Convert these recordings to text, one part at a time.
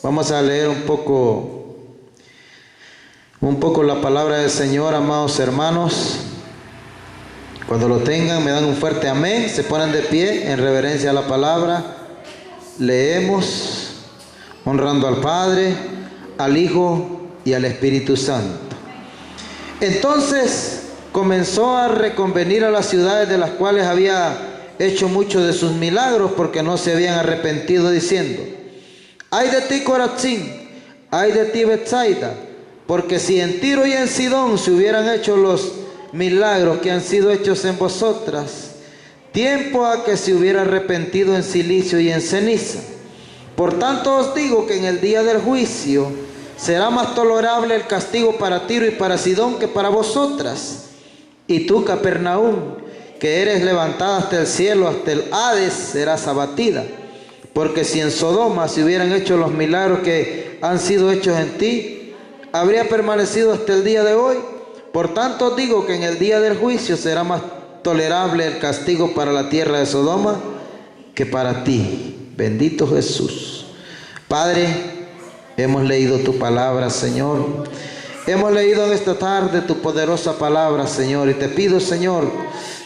Vamos a leer un poco la palabra del Señor, amados hermanos. Cuando lo tengan, me dan un fuerte amén. Se ponen de pie en reverencia a la palabra. Leemos, honrando al Padre, al Hijo y al Espíritu Santo. Entonces comenzó a reconvenir a las ciudades de las cuales había hecho muchos de sus milagros, porque no se habían arrepentido, diciendo: ay de ti, Corazín, ay de ti, Betsaida, porque si en Tiro y en Sidón se hubieran hecho los milagros que han sido hechos en vosotras, tiempo a que se hubiera arrepentido en silicio y en ceniza. Por tanto os digo que en el día del juicio será más tolerable el castigo para Tiro y para Sidón que para vosotras. Y tú, Capernaum, que eres levantada hasta el cielo, hasta el Hades, serás abatida. Porque si en Sodoma se hubieran hecho los milagros que han sido hechos en ti, habría permanecido hasta el día de hoy. Por tanto os digo que en el día del juicio será más tolerable el castigo para la tierra de Sodoma que para ti. Bendito Jesús. Padre, hemos leído tu palabra, Señor. Hemos leído en esta tarde tu poderosa palabra, Señor. Y te pido, Señor,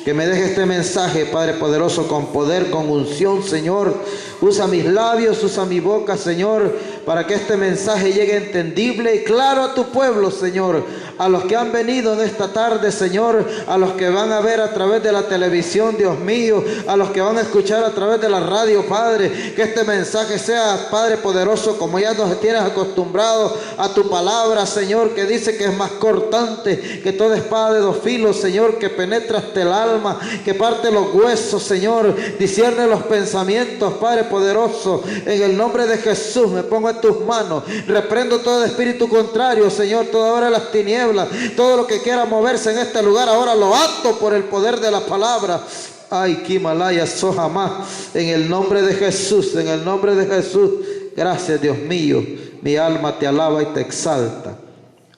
que me deje este mensaje, Padre poderoso, con poder, con unción, Señor. Usa mis labios, usa mi boca, Señor, para que este mensaje llegue entendible y claro a tu pueblo, Señor. A los que han venido en esta tarde, Señor, a los que van a ver a través de la televisión, Dios mío, a los que van a escuchar a través de la radio, Padre, que este mensaje sea, Padre poderoso, como ya nos tienes acostumbrados a tu palabra, Señor, que dice que es más cortante que toda espada de dos filos, Señor, que penetra hasta el alma, que parte los huesos, Señor, discierne los pensamientos, Padre poderoso. En el nombre de Jesús me pongo en tus manos, reprendo todo espíritu contrario, Señor, toda hora de las tinieblas, todo lo que quiera moverse en este lugar, ahora lo ato por el poder de la palabra. Ay, Kimalaya, Sohamá, en el nombre de Jesús, en el nombre de Jesús. Gracias, Dios mío, mi alma te alaba y te exalta.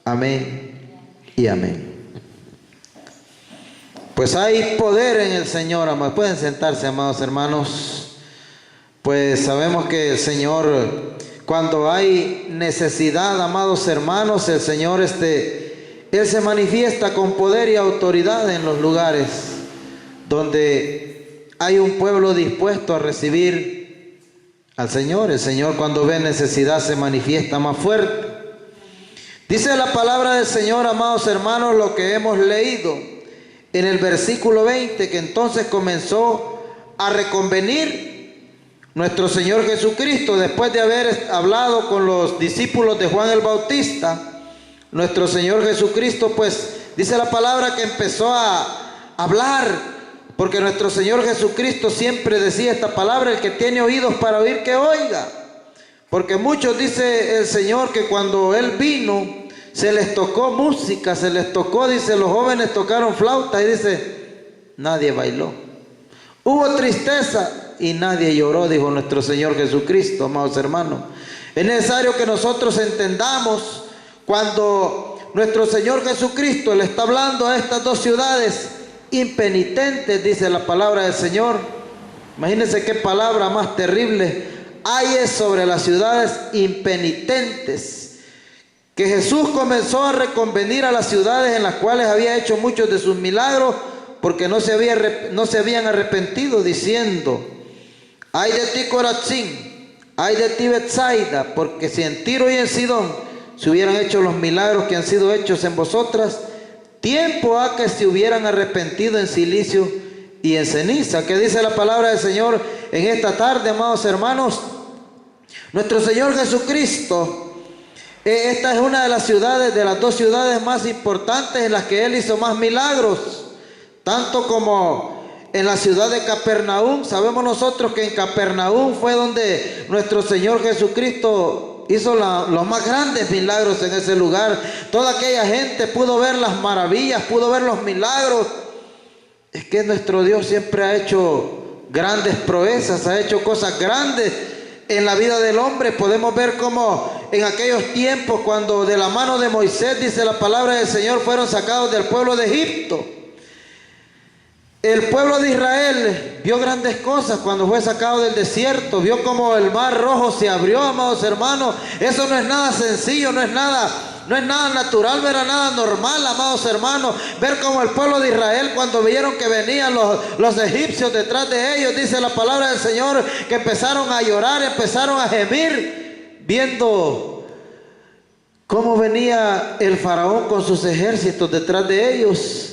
Amén y amén. Pues hay poder en el Señor, amados. Pueden sentarse, amados hermanos. Pues sabemos que el Señor, cuando hay necesidad, amados hermanos, el Señor Él se manifiesta con poder y autoridad en los lugares donde hay un pueblo dispuesto a recibir al Señor. El Señor, cuando ve necesidad, se manifiesta más fuerte. Dice la palabra del Señor, amados hermanos, lo que hemos leído en el versículo 20, que entonces comenzó a reconvenir nuestro Señor Jesucristo, después de haber hablado con los discípulos de Juan el Bautista. Nuestro Señor Jesucristo, pues, dice la palabra que empezó a hablar, porque nuestro Señor Jesucristo siempre decía esta palabra: el que tiene oídos para oír, que oiga. Porque muchos, dice el Señor, que cuando Él vino, se les tocó música, se les tocó, dice, los jóvenes tocaron flauta, y dice, nadie bailó. Hubo tristeza y nadie lloró, dijo nuestro Señor Jesucristo, amados hermanos. Es necesario que nosotros entendamos, cuando nuestro Señor Jesucristo le está hablando a estas dos ciudades impenitentes, dice la palabra del Señor. Imagínense qué palabra más terrible hay es sobre las ciudades impenitentes, que Jesús comenzó a reconvenir a las ciudades en las cuales había hecho muchos de sus milagros, porque no se habían arrepentido, diciendo: ay de ti, Corazín, ay de ti, Betsaida, porque si en Tiro y en Sidón se hubieran hecho los milagros que han sido hechos en vosotras, tiempo a que se hubieran arrepentido en silicio y en ceniza. ¿Qué dice la palabra del Señor en esta tarde, amados hermanos? Nuestro Señor Jesucristo, esta es una de las ciudades, de las dos ciudades más importantes en las que Él hizo más milagros, tanto como en la ciudad de Capernaum. Sabemos nosotros que en Capernaum fue donde nuestro Señor Jesucristo hizo los más grandes milagros en ese lugar. Toda aquella gente pudo ver las maravillas, pudo ver los milagros. Es que nuestro Dios siempre ha hecho grandes proezas, ha hecho cosas grandes en la vida del hombre. Podemos ver cómo en aquellos tiempos, cuando de la mano de Moisés, dice la palabra del Señor, fueron sacados del pueblo de Egipto. El pueblo de Israel vio grandes cosas cuando fue sacado del desierto. Vio como el mar rojo se abrió, amados hermanos. Eso no es nada sencillo, no es nada natural, no era nada normal, amados hermanos. Ver como el pueblo de Israel, cuando vieron que venían los egipcios detrás de ellos, dice la palabra del Señor, que empezaron a llorar, empezaron a gemir, viendo cómo venía el faraón con sus ejércitos detrás de ellos.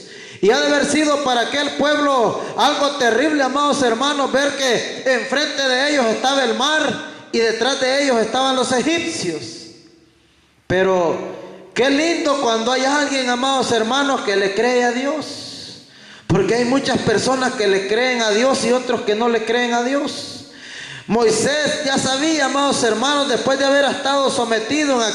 Y ha de haber sido para aquel pueblo algo terrible, amados hermanos, ver que enfrente de ellos estaba el mar y detrás de ellos estaban los egipcios. Pero qué lindo cuando hay alguien, amados hermanos, que le cree a Dios. Porque hay muchas personas que le creen a Dios y otros que no le creen a Dios. Moisés ya sabía, amados hermanos, después de haber estado sometido en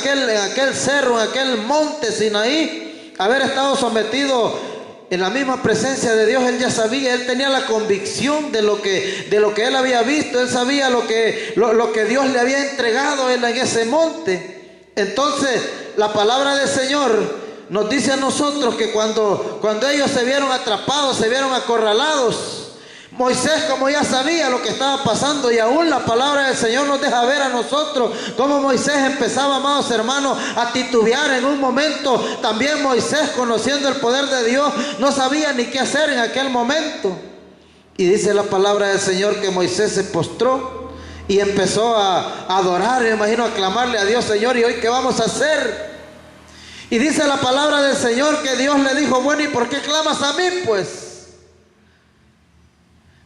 aquel cerro, en aquel monte Sinaí, haber estado sometido en la misma presencia de Dios, él ya sabía, él tenía la convicción de lo que él había visto, él sabía lo que Dios le había entregado a él en ese monte. Entonces, la palabra del Señor nos dice a nosotros que cuando ellos se vieron atrapados, se vieron acorralados, Moisés, como ya sabía lo que estaba pasando, y aún la palabra del Señor nos deja ver a nosotros cómo Moisés empezaba, amados hermanos, a titubear en un momento. También Moisés, conociendo el poder de Dios, no sabía ni qué hacer en aquel momento. Y dice la palabra del Señor que Moisés se postró y empezó a adorar, me imagino, a clamarle a Dios: Señor, ¿y hoy qué vamos a hacer? Y dice la palabra del Señor que Dios le dijo: bueno, ¿y por qué clamas a mí, pues?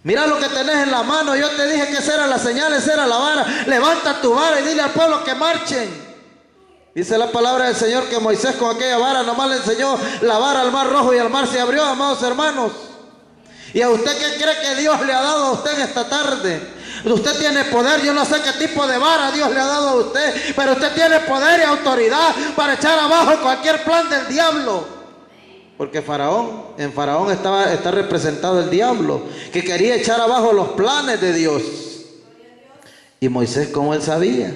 Mira lo que tenés en la mano. Yo te dije que esa era la señal, esa era la vara. Levanta tu vara y dile al pueblo que marchen. Dice la palabra del Señor que Moisés con aquella vara nomás le enseñó la vara al mar rojo y el mar se abrió, amados hermanos. ¿Y a usted qué cree que Dios le ha dado a usted en esta tarde? Usted tiene poder, yo no sé qué tipo de vara Dios le ha dado a usted, pero usted tiene poder y autoridad para echar abajo cualquier plan del diablo. Porque en Faraón está representado el diablo, que quería echar abajo los planes de Dios. Y Moisés, como él sabía,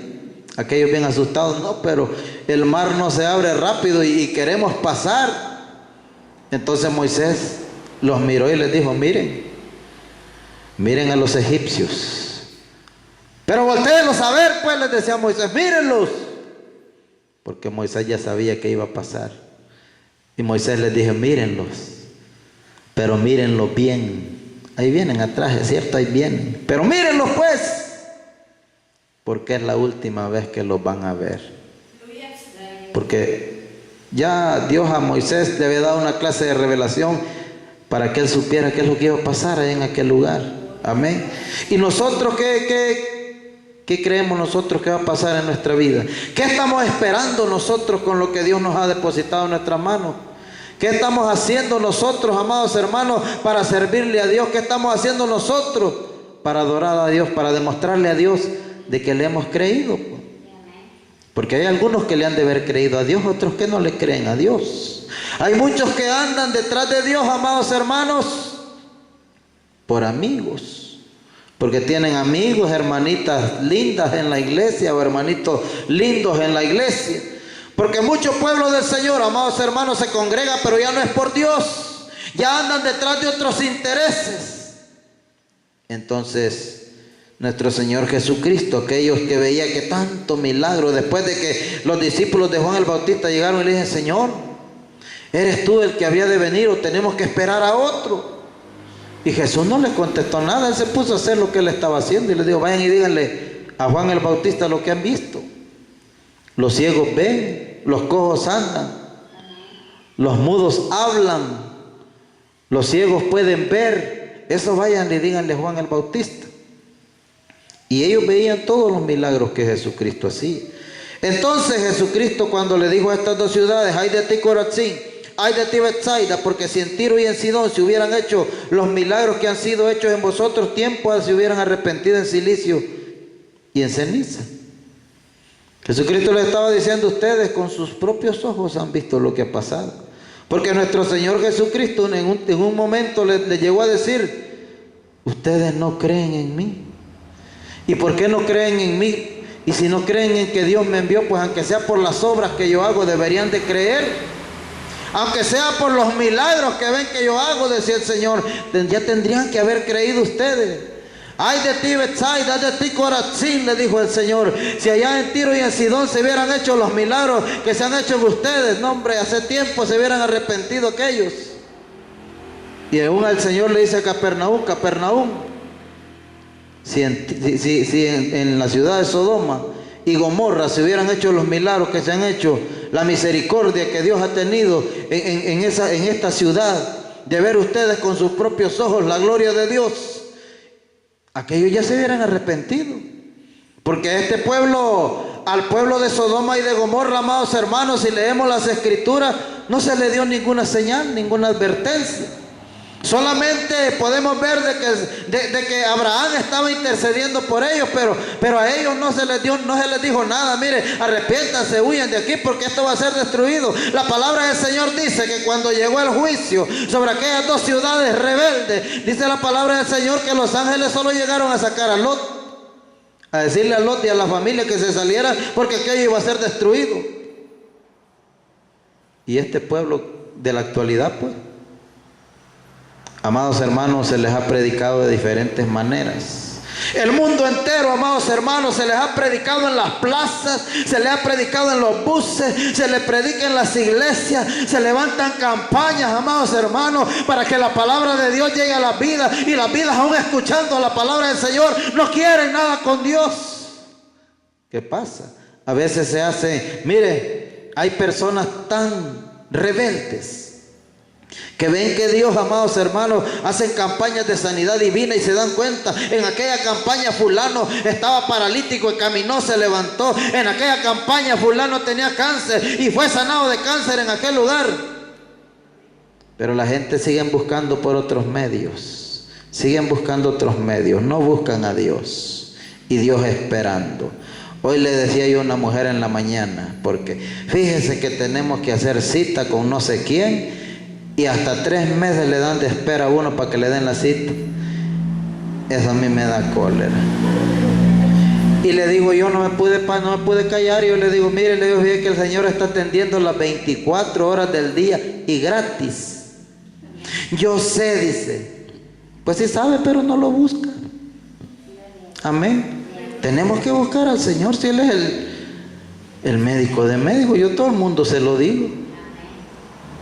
aquellos bien asustados: no, pero el mar no se abre rápido y queremos pasar. Entonces Moisés los miró y les dijo: miren a los egipcios. Pero voltéenlos a ver, pues, les decía Moisés, mírenlos. Porque Moisés ya sabía que iba a pasar. Y Moisés les dijo: mírenlos, pero mírenlos bien. Ahí vienen atrás, es cierto, ahí vienen. Pero mírenlos, pues, porque es la última vez que los van a ver. Porque ya Dios a Moisés le había dado una clase de revelación para que él supiera qué es lo que iba a pasar ahí en aquel lugar. Amén. Y nosotros, ¿qué creemos nosotros que va a pasar en nuestra vida? ¿Qué estamos esperando nosotros con lo que Dios nos ha depositado en nuestras manos? ¿Qué estamos haciendo nosotros, amados hermanos, para servirle a Dios? ¿Qué estamos haciendo nosotros para adorar a Dios, para demostrarle a Dios de que le hemos creído? Porque hay algunos que le han de haber creído a Dios, otros que no le creen a Dios. Hay muchos que andan detrás de Dios, amados hermanos, por amigos. Porque tienen amigos, hermanitas lindas en la iglesia o hermanitos lindos en la iglesia. Porque mucho pueblo del Señor, amados hermanos, se congrega, pero ya no es por Dios. Ya andan detrás de otros intereses. Entonces, nuestro Señor Jesucristo, aquellos que veían que tanto milagro, después de que los discípulos de Juan el Bautista llegaron y le dijeron: Señor, ¿eres tú el que había de venir o tenemos que esperar a otro? Y Jesús no le contestó nada. Él se puso a hacer lo que él estaba haciendo y le dijo: vayan y díganle a Juan el Bautista lo que han visto. Los ciegos ven, los cojos andan, los mudos hablan, los ciegos pueden ver. Eso vayan y díganle a Juan el Bautista. Y ellos veían todos los milagros que Jesucristo hacía. Entonces Jesucristo, cuando le dijo a estas dos ciudades: ay de ti Corazín, ay de ti Betsaida, porque si en Tiro y en Sidón se hubieran hecho los milagros que han sido hechos en vosotros, tiempo se hubieran arrepentido en silicio y en ceniza. Jesucristo les estaba diciendo: ustedes con sus propios ojos han visto lo que ha pasado. Porque nuestro Señor Jesucristo en un momento le llegó a decir: ustedes no creen en mí. ¿Y por qué no creen en mí? Y si no creen en que Dios me envió, pues aunque sea por las obras que yo hago, deberían de creer. Aunque sea por los milagros que ven que yo hago, decía el Señor, ya tendrían que haber creído ustedes. Ay de ti, Betsaida, ay de ti, Corazín, le dijo el Señor. Si allá en Tiro y en Sidón se hubieran hecho los milagros que se han hecho en ustedes, no hombre, hace tiempo se hubieran arrepentido aquellos. Y aún al Señor le dice a Capernaúm, Capernaúm, si en la ciudad de Sodoma y Gomorra se hubieran hecho los milagros que se han hecho, la misericordia que Dios ha tenido en esta ciudad, de ver ustedes con sus propios ojos la gloria de Dios, aquellos ya se hubieran arrepentido. Porque este pueblo, al pueblo de Sodoma y de Gomorra, amados hermanos, si leemos las escrituras, no se le dio ninguna señal, ninguna advertencia. Solamente podemos ver de que Abraham estaba intercediendo por ellos, pero a ellos no se les dijo nada. Mire, arrepiéntanse, huyan de aquí porque esto va a ser destruido. La palabra del Señor dice que cuando llegó el juicio sobre aquellas dos ciudades rebeldes, dice la palabra del Señor que los ángeles solo llegaron a sacar a Lot, a decirle a Lot y a la familia que se salieran porque aquello iba a ser destruido. Y este pueblo de la actualidad, pues, amados hermanos, se les ha predicado de diferentes maneras. El mundo entero, amados hermanos, se les ha predicado en las plazas, se les ha predicado en los buses, se les predica en las iglesias, se levantan campañas, amados hermanos, para que la palabra de Dios llegue a las vidas, y las vidas, aún escuchando la palabra del Señor, no quieren nada con Dios. ¿Qué pasa? A veces se hace, mire, hay personas tan rebeldes que ven que Dios, amados hermanos, hacen campañas de sanidad divina y se dan cuenta, en aquella campaña fulano estaba paralítico y caminó, se levantó. En aquella campaña fulano tenía cáncer y fue sanado de cáncer en aquel lugar. Pero la gente sigue buscando por otros medios, siguen buscando otros medios, no buscan a Dios, y Dios esperando. Hoy le decía yo a una mujer en la mañana, porque fíjese que tenemos que hacer cita con no sé quién, y hasta 3 meses le dan de espera a uno para que le den la cita. Eso a mí me da cólera. Y le digo, yo no me pude callar. Yo le digo, mire, le digo, fíjate que el Señor está atendiendo las 24 horas del día y gratis. Yo sé, dice. Pues sí sabe, pero no lo busca. Amén. Tenemos que buscar al Señor, si Él es el médico de médicos. Yo a todo el mundo se lo digo.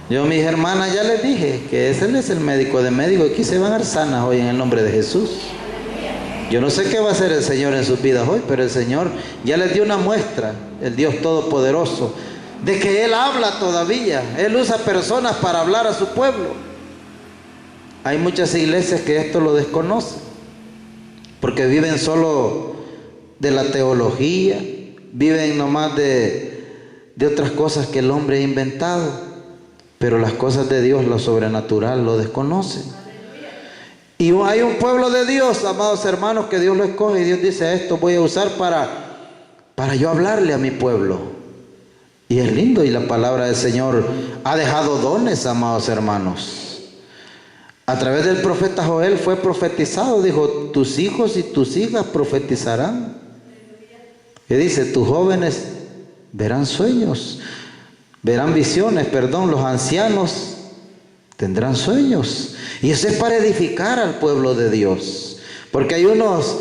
Yo a mis hermanas ya les dije que Él es el médico de médicos. Aquí se van a dar sanas hoy en el nombre de Jesús. Yo no sé qué va a hacer el Señor en sus vidas hoy, pero el Señor ya les dio una muestra, el Dios Todopoderoso, de que Él habla todavía. Él usa personas para hablar a su pueblo. Hay muchas iglesias que esto lo desconocen, porque viven solo de la teología, viven nomás de otras cosas que el hombre ha inventado. Pero las cosas de Dios, lo sobrenatural, lo desconocen. Y hay un pueblo de Dios, amados hermanos, que Dios lo escoge y Dios dice, esto voy a usar para yo hablarle a mi pueblo. Y es lindo, y la palabra del Señor ha dejado dones, amados hermanos. A través del profeta Joel fue profetizado, dijo, tus hijos y tus hijas profetizarán. Y dice, tus jóvenes verán sueños. Verán visiones, los ancianos tendrán sueños. Y eso es para edificar al pueblo de Dios. Porque hay unos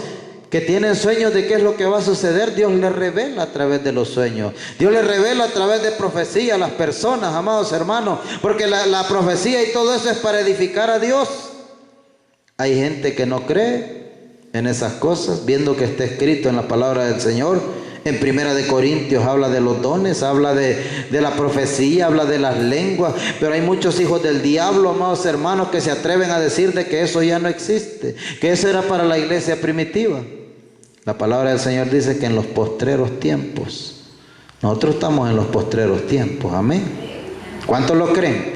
que tienen sueños de qué es lo que va a suceder. Dios les revela a través de los sueños. Dios les revela a través de profecía a las personas, amados hermanos. Porque la profecía y todo eso es para edificar a Dios. Hay gente que no cree en esas cosas, viendo que está escrito en la palabra del Señor. En 1 de Corintios habla de los dones, habla de la profecía, habla de las lenguas. Pero hay muchos hijos del diablo, amados hermanos, que se atreven a decir de que eso ya no existe, que eso era para la iglesia primitiva. La palabra del Señor dice que en los postreros tiempos, nosotros estamos en los postreros tiempos, amén. ¿Cuántos lo creen?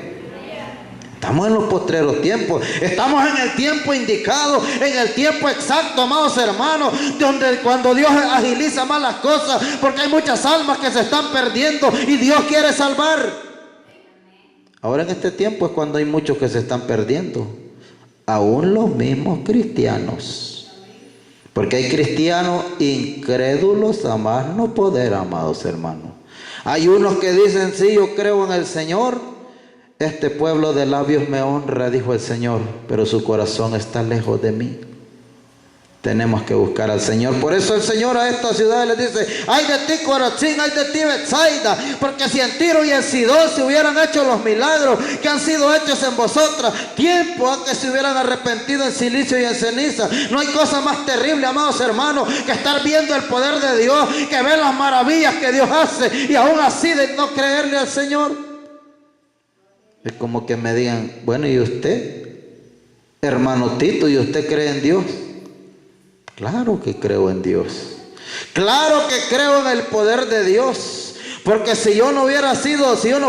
Estamos en los postreros tiempos, estamos en el tiempo indicado, en el tiempo exacto, amados hermanos, donde cuando Dios agiliza más las cosas, porque hay muchas almas que se están perdiendo y Dios quiere salvar. Ahora en este tiempo es cuando hay muchos que se están perdiendo, aún los mismos cristianos, porque hay cristianos incrédulos a más no poder, amados hermanos. Hay unos que dicen, sí, yo creo en el Señor, este pueblo de labios me honra, dijo el Señor, pero su corazón está lejos de mí. Tenemos que buscar al Señor. Por eso el Señor a esta ciudad les dice: ay de ti, Corazín, ay de ti, Betsaida, porque si en Tiro y en Sidón se hubieran hecho los milagros que han sido hechos en vosotras, tiempo a que se hubieran arrepentido en silicio y en ceniza. No hay cosa más terrible, amados hermanos, que estar viendo el poder de Dios, que ver las maravillas que Dios hace y aún así de no creerle al Señor. Es como que me digan: bueno, ¿y usted, hermano Tito, y usted cree en Dios? Claro que creo en Dios. Claro que creo en el poder de Dios. Porque si yo no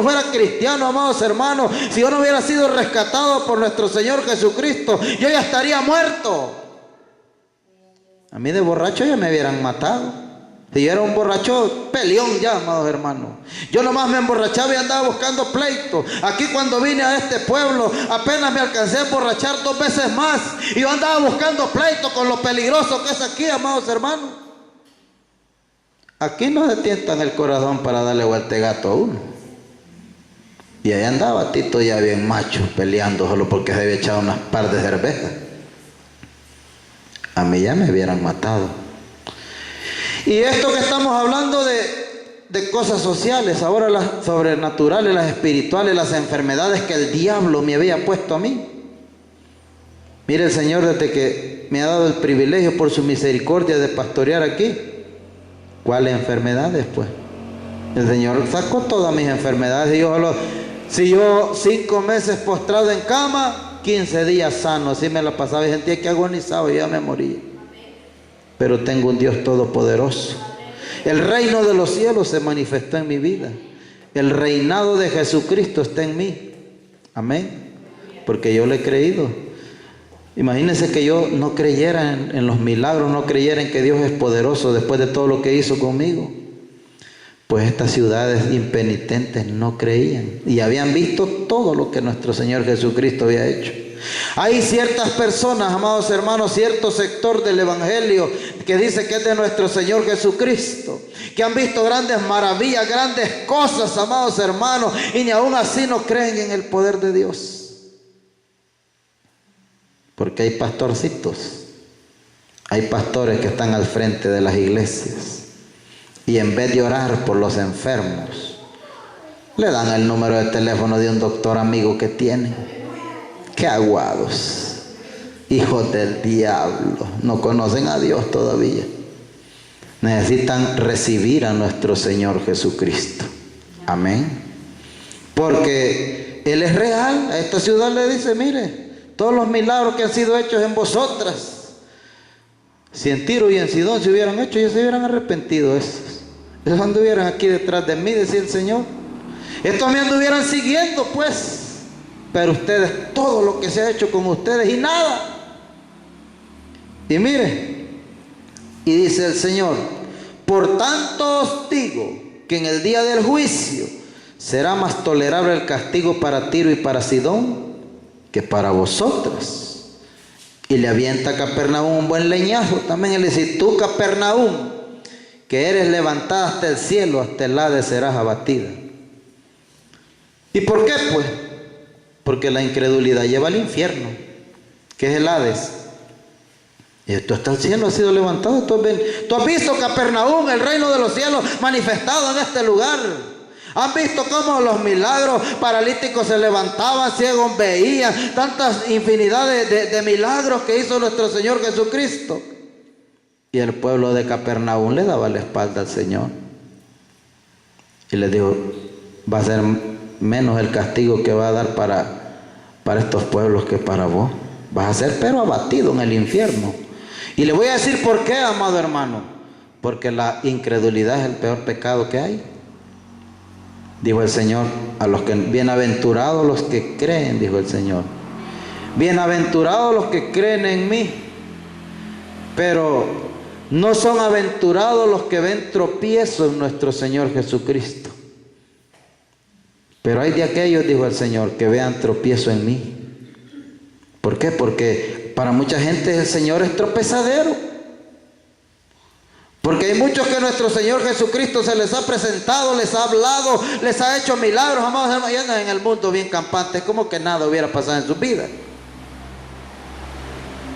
fuera cristiano, amados hermanos, si yo no hubiera sido rescatado por nuestro Señor Jesucristo, yo ya estaría muerto. A mí de borracho ya me hubieran matado. Si yo era un borracho peleón ya, amados hermanos. Yo nomás me emborrachaba y andaba buscando pleito. Aquí cuando vine a este pueblo, apenas me alcancé a emborrachar 2 veces más. Y yo andaba buscando pleito con lo peligroso que es aquí, amados hermanos. Aquí no se tientan el corazón para darle vuelta de gato a uno. Y ahí andaba Tito ya bien macho, peleando solo porque se había echado unas par de cervezas. A mí ya me hubieran matado. Y esto que estamos hablando de cosas sociales, ahora las sobrenaturales, las espirituales, las enfermedades que el diablo me había puesto a mí. Mire, el Señor, desde que me ha dado el privilegio por su misericordia de pastorear aquí, ¿cuáles enfermedades pues? El Señor sacó todas mis enfermedades. Y si yo 5 meses postrado en cama, 15 días sano, así me la pasaba y sentía que agonizaba y ya me moría. Pero tengo un Dios todopoderoso. El reino de los cielos se manifestó en mi vida. El reinado de Jesucristo está en mí. Amén. Porque yo le he creído. Imagínense que yo no creyera en los milagros, no creyera en que Dios es poderoso después de todo lo que hizo conmigo. Pues estas ciudades impenitentes no creían y habían visto todo lo que nuestro Señor Jesucristo había hecho. Hay ciertas personas, amados hermanos, cierto sector del evangelio que dice que es de nuestro Señor Jesucristo, que han visto grandes maravillas, grandes cosas, amados hermanos, y ni aún así no creen en el poder de Dios. Porque hay pastorcitos, hay pastores que están al frente de las iglesias y en vez de orar por los enfermos, le dan el número de teléfono de un doctor amigo que tienen. ¡Qué aguados! Hijos del diablo, no conocen a Dios todavía. Necesitan recibir a nuestro Señor Jesucristo. Amén. Porque Él es real. A esta ciudad le dice: mire, todos los milagros que han sido hechos en vosotras, si en Tiro y en Sidón se hubieran hecho, ellos se hubieran arrepentido. Ellos anduvieran aquí detrás de mí, decía el Señor. Estos me anduvieran siguiendo, pues. Pero ustedes, todo lo que se ha hecho con ustedes y nada. Y mire, y dice el Señor: por tanto os digo que en el día del juicio será más tolerable el castigo para Tiro y para Sidón que para vosotros. Y le avienta a Capernaum un buen leñazo. También él dice: tú, Capernaum, que eres levantada hasta el cielo, hasta el Hades serás abatida. ¿Y por qué pues? Porque la incredulidad lleva al infierno, que es el Hades. Y esto hasta el cielo ha sido levantado. Tú has visto, Capernaum, el reino de los cielos manifestado en este lugar. Han visto cómo los milagros, paralíticos se levantaban, ciegos veían, tantas infinidades de milagros que hizo nuestro Señor Jesucristo. Y el pueblo de Capernaum le daba la espalda al Señor. Y le dijo: va a ser menos el castigo que va a dar para estos pueblos que para vos. Vas a ser pero abatido en el infierno. Y le voy a decir por qué, amado hermano. Porque la incredulidad es el peor pecado que hay. Dijo el Señor a los que: bienaventurados los que creen, dijo el Señor. Bienaventurados los que creen en mí. Pero no son aventurados los que ven tropiezo en nuestro Señor Jesucristo. Pero hay de aquellos, dijo el Señor, que vean tropiezo en mí. ¿Por qué? Porque para mucha gente el Señor es tropezadero. Porque hay muchos que nuestro Señor Jesucristo se les ha presentado, les ha hablado, les ha hecho milagros, amados hermanos, y andan en el mundo bien campantes, como que nada hubiera pasado en sus vidas.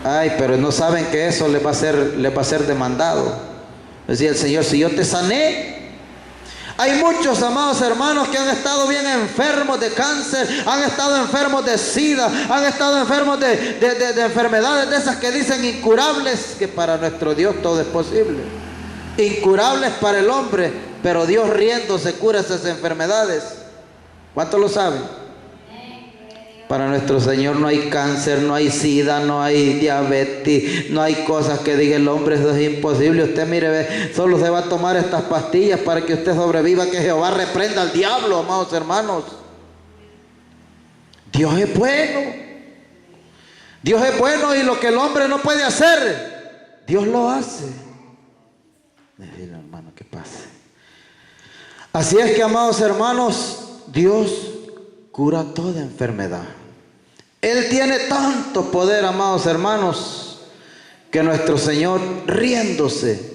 Ay, pero no saben que eso les va a ser demandado. Decía el Señor, si yo te sané. Hay muchos, amados hermanos, que han estado bien enfermos de cáncer, han estado enfermos de sida, han estado enfermos de enfermedades de esas que dicen incurables, que para nuestro Dios todo es posible. Incurables para el hombre, pero Dios riéndose cura esas enfermedades. ¿Cuántos lo saben? Para nuestro Señor no hay cáncer, no hay sida, no hay diabetes, no hay cosas que diga el hombre, eso es imposible. Usted mire, ve, solo se va a tomar estas pastillas para que usted sobreviva, que Jehová reprenda al diablo, amados hermanos. Dios es bueno. Dios es bueno, y lo que el hombre no puede hacer, Dios lo hace. Decirle, hermano, que pase. Así es que, amados hermanos, Dios cura toda enfermedad. Él tiene tanto poder, amados hermanos, que nuestro Señor riéndose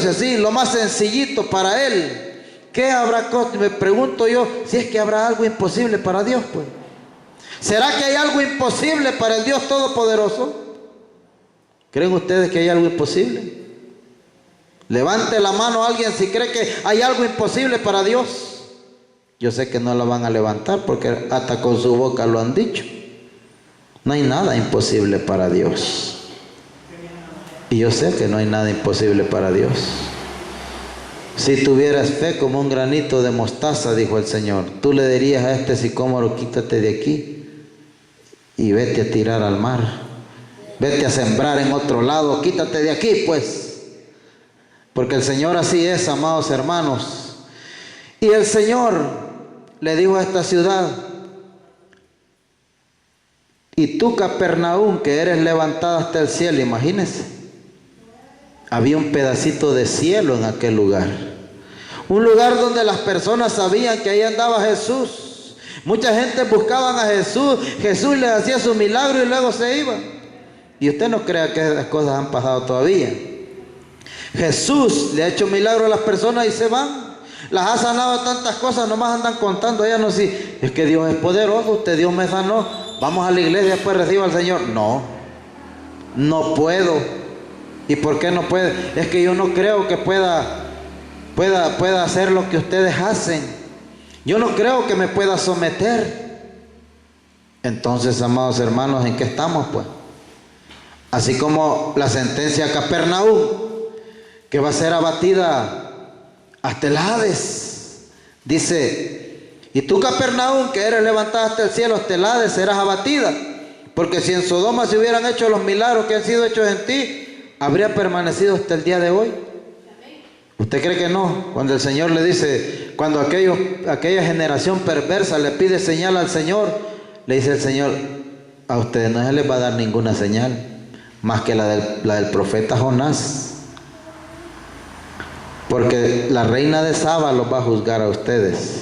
así, lo más sencillito para Él. ¿Qué habrá? Me pregunto yo, si es que habrá algo imposible para Dios, pues. ¿Será que hay algo imposible para el Dios Todopoderoso? ¿Creen ustedes que hay algo imposible? Levante la mano a alguien si cree que hay algo imposible para Dios. Yo sé que no la van a levantar porque hasta con su boca lo han dicho. No hay nada imposible para Dios. Y yo sé que no hay nada imposible para Dios. Si tuvieras fe como un granito de mostaza, dijo el Señor, tú le dirías a este sicómoro, quítate de aquí y vete a tirar al mar. Vete a sembrar en otro lado, quítate de aquí, pues. Porque el Señor así es, amados hermanos. Y el Señor le dijo a esta ciudad, y tú, Capernaum, que eres levantada hasta el cielo, imagínense, había un pedacito de cielo en aquel lugar, un lugar donde las personas sabían que ahí andaba Jesús. Mucha gente buscaban a Jesús, Jesús les hacía su milagro y luego se iba. Y usted no crea que esas cosas han pasado todavía. Jesús le ha hecho milagro a las personas y se van. Las ha sanado tantas cosas, nomás andan contando. Ella no dice, es que Dios es poderoso, usted Dios me sanó, vamos a la iglesia, después reciba al Señor. No puedo. ¿Y por qué no puede? Es que yo no creo que pueda hacer lo que ustedes hacen. Yo no creo que me pueda someter. Entonces, amados hermanos, ¿en qué estamos, pues? Así como la sentencia a Capernaum, que va a ser abatida hasta el Hades. Dice, y tú, Capernaum, que eres levantada hasta el cielo, hasta el Hades serás abatida. Porque si en Sodoma se hubieran hecho los milagros que han sido hechos en ti, habría permanecido hasta el día de hoy. ¿Usted cree que no? Cuando el Señor le dice, cuando aquella generación perversa le pide señal al Señor, le dice el Señor, a ustedes no se les va a dar ninguna señal, más que la del profeta Jonás. Porque la reina de Saba los va a juzgar a ustedes.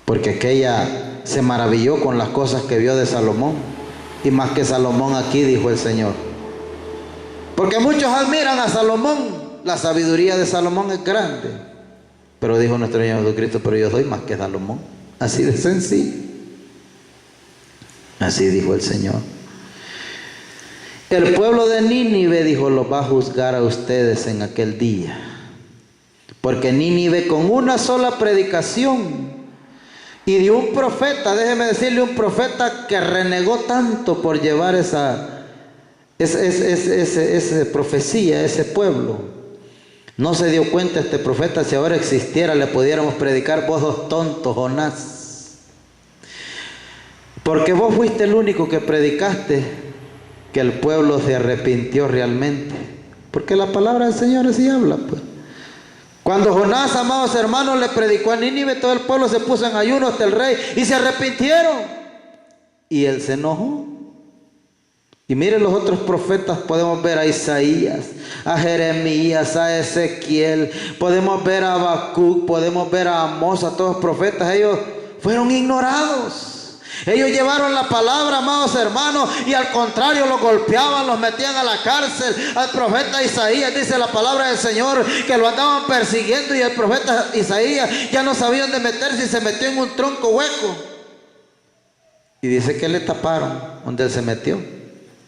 Porque aquella se maravilló con las cosas que vio de Salomón. Y más que Salomón aquí, dijo el Señor. Porque muchos admiran a Salomón. La sabiduría de Salomón es grande. Pero dijo nuestro Señor Jesucristo, pero yo soy más que Salomón. Así de sencillo. Así dijo el Señor. El pueblo de Nínive, dijo, los va a juzgar a ustedes en aquel día. Porque Nínive, con una sola predicación y de un profeta, déjeme decirle, un profeta que renegó tanto por llevar esa profecía, ese pueblo, no se dio cuenta este profeta. Si ahora existiera, le pudiéramos predicar, vos sos tonto, Jonás. Porque vos fuiste el único que predicaste que el pueblo se arrepintió realmente. Porque la palabra del Señor así habla, pues. Cuando Jonás, amados hermanos, le predicó a Nínive, todo el pueblo se puso en ayuno hasta el rey y se arrepintieron. Y él se enojó. Y miren los otros profetas, podemos ver a Isaías, a Jeremías, a Ezequiel, podemos ver a Habacuc, podemos ver a Amós, a todos los profetas. Ellos fueron ignorados. Ellos llevaron la palabra, amados hermanos, y al contrario los golpeaban, los metían a la cárcel. Al profeta Isaías dice la palabra del Señor que lo andaban persiguiendo, y el profeta Isaías ya no sabía dónde meterse y se metió en un tronco hueco. Y dice que le taparon donde él se metió.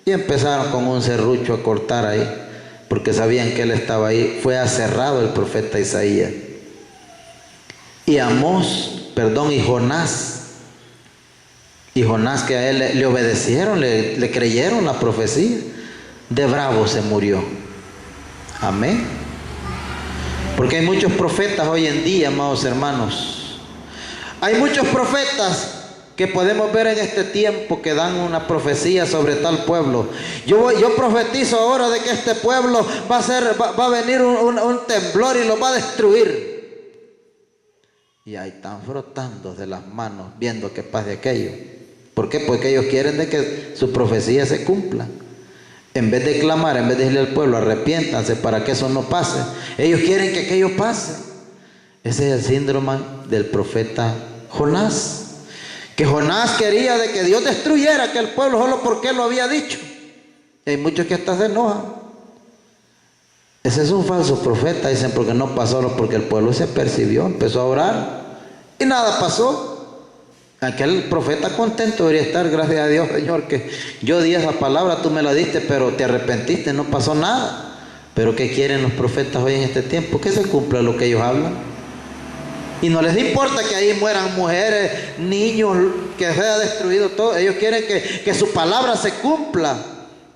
Y empezaron con un serrucho a cortar ahí, porque sabían que él estaba ahí. Fue aserrado el profeta Isaías. Y Jonás que a él le obedecieron, le creyeron la profecía, de bravo se murió. Amén. Porque hay muchos profetas hoy en día, amados hermanos. Hay muchos profetas que podemos ver en este tiempo que dan una profecía sobre tal pueblo. Yo profetizo ahora de que este pueblo va a venir un temblor y lo va a destruir. Y ahí están frotando de las manos viendo que pase aquello. ¿Por qué? Porque ellos quieren de que su profecía se cumpla. En vez de clamar, en vez de decirle al pueblo, arrepiéntanse para que eso no pase, ellos quieren que aquello pase. Ese es el síndrome del profeta Jonás. Que Jonás quería de que Dios destruyera aquel pueblo solo porque él lo había dicho. Y hay muchos que hasta se enojan. Ese es un falso profeta, dicen, porque no pasó, porque el pueblo se percibió, empezó a orar y nada pasó. Aquel profeta contento debería estar, gracias a Dios, Señor, que yo di esa palabra, tú me la diste, pero te arrepentiste, no pasó nada. Pero ¿qué quieren los profetas hoy en este tiempo? Que se cumpla lo que ellos hablan. Y no les importa que ahí mueran mujeres, niños, que sea destruido todo. Ellos quieren que su palabra se cumpla.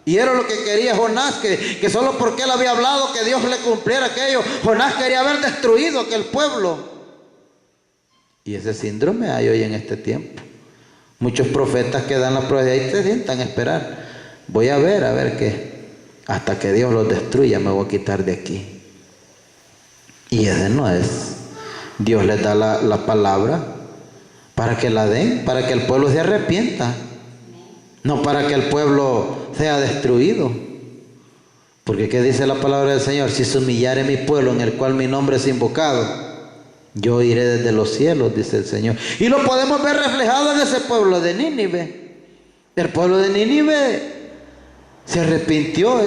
Y era lo que quería Jonás, que solo porque él había hablado que Dios le cumpliera aquello, Jonás quería haber destruido aquel pueblo. Y ese síndrome hay hoy en este tiempo. Muchos profetas que dan la prueba de ahí se sientan a esperar. Voy a ver qué. Hasta que Dios los destruya me voy a quitar de aquí. Y ese no es. Dios les da la palabra para que la den, para que el pueblo se arrepienta. No para que el pueblo sea destruido. Porque ¿qué dice la palabra del Señor? Si se humillare mi pueblo en el cual mi nombre es invocado, yo iré desde los cielos, dice el Señor. Y lo podemos ver reflejado en ese pueblo de Nínive. El pueblo de Nínive se arrepintió,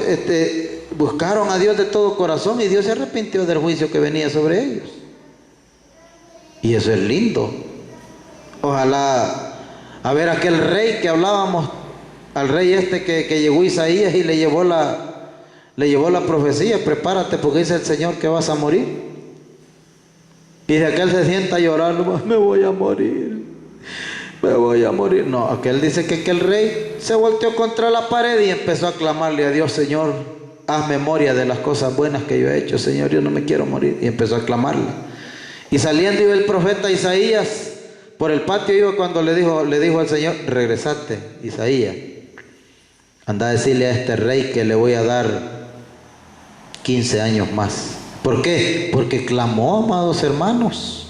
buscaron a Dios de todo corazón y Dios se arrepintió del juicio que venía sobre ellos. Y eso es lindo. Ojalá, a ver, aquel rey que hablábamos, al rey que llegó Isaías y le llevó la profecía, prepárate porque dice el Señor que vas a morir. Y de aquel se sienta a llorar, me voy a morir. No, aquel dice que aquel rey se volteó contra la pared y empezó a clamarle a Dios, Señor, haz memoria de las cosas buenas que yo he hecho, Señor, yo no me quiero morir. Y empezó a clamarle. Y saliendo iba el profeta Isaías, por el patio iba cuando le dijo al Señor, regresate, Isaías, anda a decirle a este rey que le voy a dar 15 años más. ¿Por qué? Porque clamó, amados hermanos,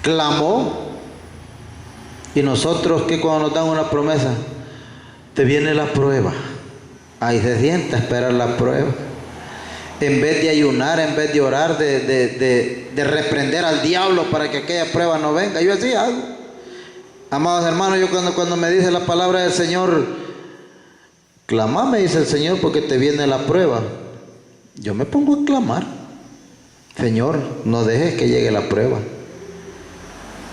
clamó. Y nosotros que cuando nos dan una promesa, te viene la prueba, ahí se sienta a esperar la prueba. En vez de ayunar, en vez de orar, de reprender al diablo para que aquella prueba no venga. Yo así hago. Amados hermanos, yo cuando me dice la palabra del Señor, clama, me dice el Señor, porque te viene la prueba. Yo me pongo a clamar. Señor, no dejes que llegue la prueba.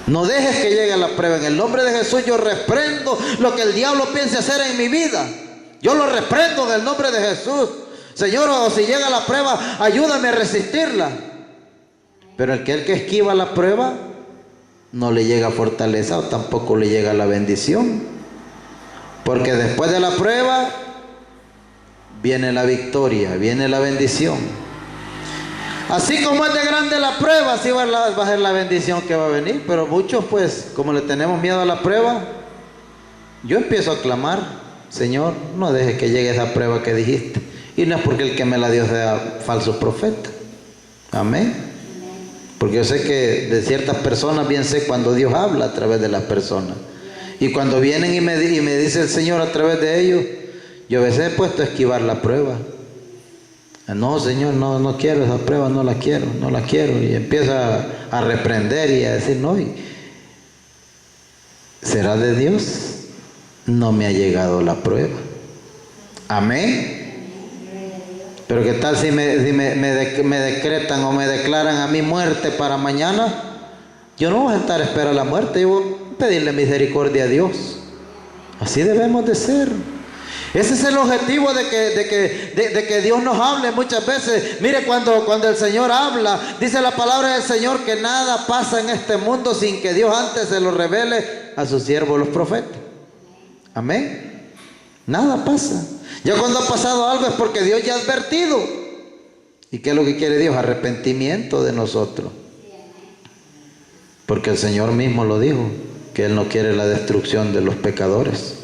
No dejes que llegue la prueba. En el nombre de Jesús yo reprendo lo que el diablo piense hacer en mi vida. Yo lo reprendo en el nombre de Jesús. Señor, o si llega la prueba, ayúdame a resistirla. Pero el que esquiva la prueba, no le llega fortaleza o tampoco le llega la bendición. Porque después de la prueba, viene la victoria, viene la bendición. Así como es de grande la prueba, así va a ser la bendición que va a venir. Pero muchos, pues, como le tenemos miedo a la prueba, yo empiezo a clamar, Señor, no dejes que llegue esa prueba que dijiste. Y no es porque el que me la dio sea falso profeta. Amén. Porque yo sé que de ciertas personas bien sé cuando Dios habla a través de las personas. Y cuando vienen y me dice el Señor a través de ellos, yo a veces he puesto a esquivar la prueba. No, Señor, no quiero esa prueba, no la quiero. Y empieza a reprender y a decir no. ¿Será de Dios? No me ha llegado la prueba. Amén. Pero ¿qué tal si me decretan o me declaran a mí muerte para mañana? Yo no voy a estar a esperar la muerte, yo voy a pedirle misericordia a Dios. Así debemos de ser. Ese es el objetivo de que Dios nos hable muchas veces. Mire, cuando el Señor habla, dice la palabra del Señor que nada pasa en este mundo sin que Dios antes se lo revele a sus siervos los profetas. Amén. Nada pasa. Ya cuando ha pasado algo es porque Dios ya ha advertido. ¿Y qué es lo que quiere Dios? Arrepentimiento de nosotros. Porque el Señor mismo lo dijo, que Él no quiere la destrucción de los pecadores,